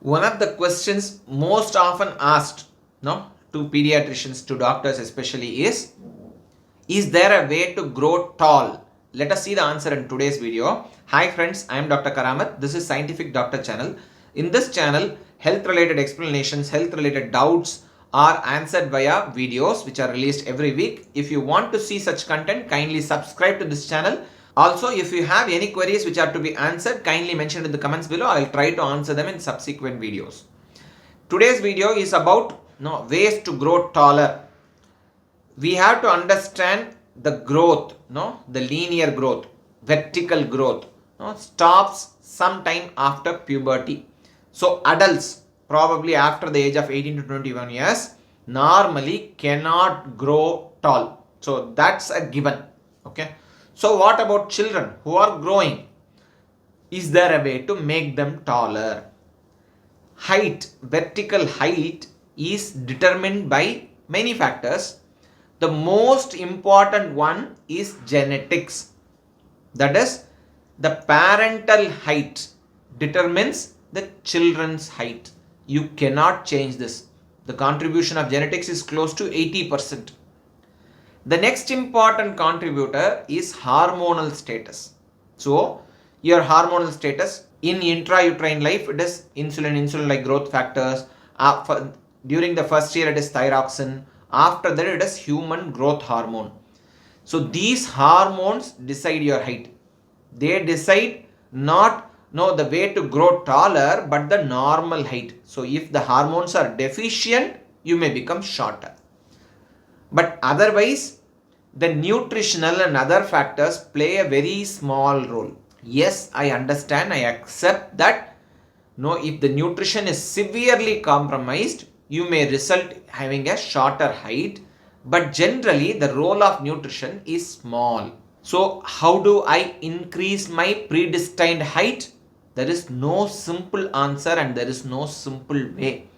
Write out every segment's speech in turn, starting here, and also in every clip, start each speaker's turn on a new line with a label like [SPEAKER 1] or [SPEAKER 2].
[SPEAKER 1] One of the questions most often asked, no, to pediatricians, to doctors especially, is there a way to grow tall? Let us see the answer in today's video. Hi friends, I am Dr. Karamat. This is Scientific Doctor channel. In this channel, health related explanations, health related doubts are answered via videos which are released every week. If you want to see such content, kindly subscribe to this channel. Also, if you have any queries which are to be answered, kindly mention in the comments below. I will try to answer them in subsequent videos. Today's video is about ways to grow taller. We have to understand the growth, the linear growth, vertical growth, stops sometime after puberty. So adults, probably after the age of 18 to 21 years, normally cannot grow tall. So that's a given. Okay. So what about children who are growing? Is there a way to make them taller? Height, vertical height is determined by many factors. The most important one is genetics. That is, the parental height determines the children's height. You cannot change this. The contribution of genetics is close to 80%. The next important contributor is hormonal status. So, your hormonal status in intrauterine life, it is insulin-like growth factors. During the first year, it is thyroxine. After that, it is human growth hormone. So, these hormones decide your height. They decide not the way to grow taller, but the normal height. So, if the hormones are deficient, you may become shorter. But otherwise, the nutritional and other factors play a very small role. Yes, I understand, I accept that. If the nutrition is severely compromised, you may result having a shorter height. But generally, the role of nutrition is small. So, how do I increase my predestined height? There is no simple answer and there is no simple way.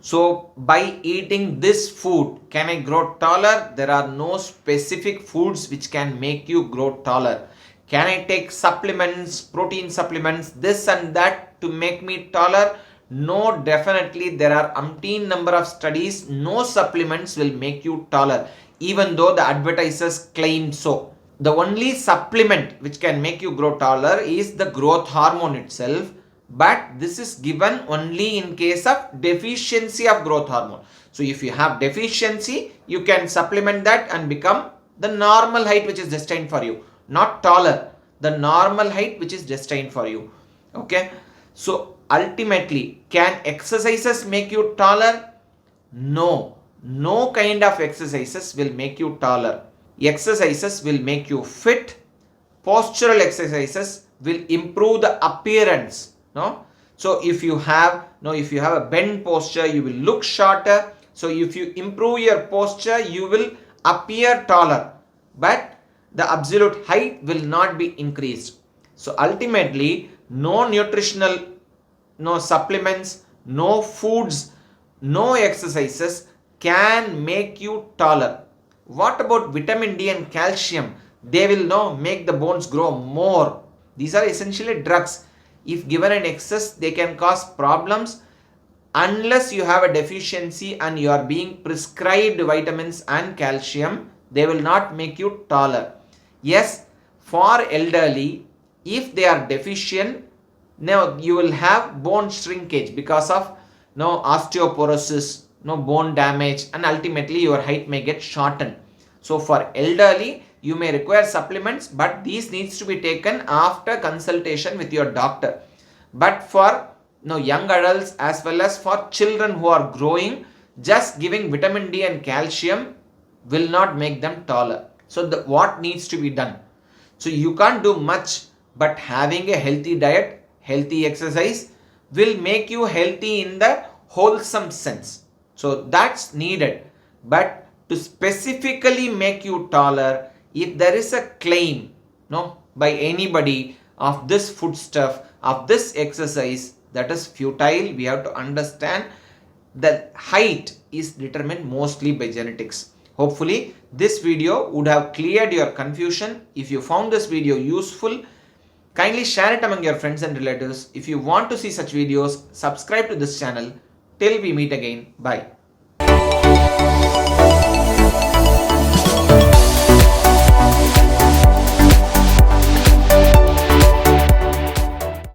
[SPEAKER 1] So, by eating this food, can I grow taller? There are no specific foods which can make you grow taller. Can I take supplements, protein supplements, this and that to make me taller? No, definitely there are umpteen number of studies. No supplements will make you taller, even though the advertisers claim so. The only supplement which can make you grow taller is the growth hormone itself. But this is given only in case of deficiency of growth hormone. So if you have deficiency, you can supplement that and become the normal height which is destined for you. Not taller, the normal height which is destined for you. Okay. So ultimately, can exercises make you taller? No. No kind of exercises will make you taller. Exercises will make you fit. Postural exercises will improve the appearance. So if you have a bent posture, you will look shorter. So if you improve your posture, you will appear taller, but the absolute height will not be increased. So ultimately, no nutritional, no supplements, no foods, no exercises can make you taller. What about vitamin D and calcium? They will make the bones grow more. These are essentially drugs. If given in excess, they can cause problems. Unless you have a deficiency and you are being prescribed vitamins and calcium, they will not make you taller. Yes, for elderly, if they are deficient, now you will have bone shrinkage because of osteoporosis, bone damage, and ultimately your height may get shortened. So for elderly, you may require supplements, but these needs to be taken after consultation with your doctor. But for young adults as well as for children who are growing, just giving vitamin D and calcium will not make them taller. So what needs to be done? So you can't do much, but having a healthy diet, healthy exercise will make you healthy in the wholesome sense. So that's needed. But to specifically make you taller, if there is a claim by anybody of this foodstuff, of this exercise, that is futile. We have to understand that height is determined mostly by genetics. Hopefully this video would have cleared your confusion. If you found this video useful, Kindly share it among your friends and relatives. If you want to see such videos, subscribe to this channel. Till we meet again. Bye.